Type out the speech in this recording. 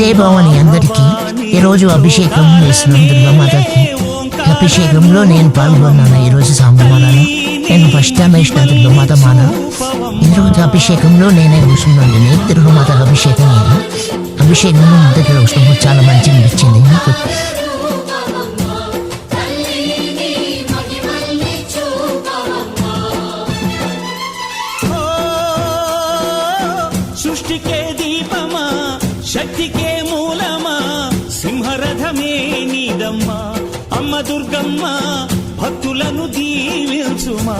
జై భవాని అందరికీ ఈరోజు అభిషేకం చేస్తున్నాం దుర్గామాతకి. అభిషేకంలో నేను పాల్గొన్నాను. ఈరోజు సాంబమాలలో నేను ఫస్ట్ టైం వేసిన దుర్గామాత మాల. ఈరోజు అభిషేకంలో నేనే కూర్చున్నాను. నేను దుర్గామాతకు అభిషేకం లేదు. అభిషేకంలో దగ్గర వచ్చినప్పుడు చాలా మంచిగా అనిపించింది నాకు. సృష్టికే దీపమా, శక్తికే మూలమా, సింహరథమే నీదమ్మా. అమ్మ దుర్గమ్మ భక్తులను దీవించుమా.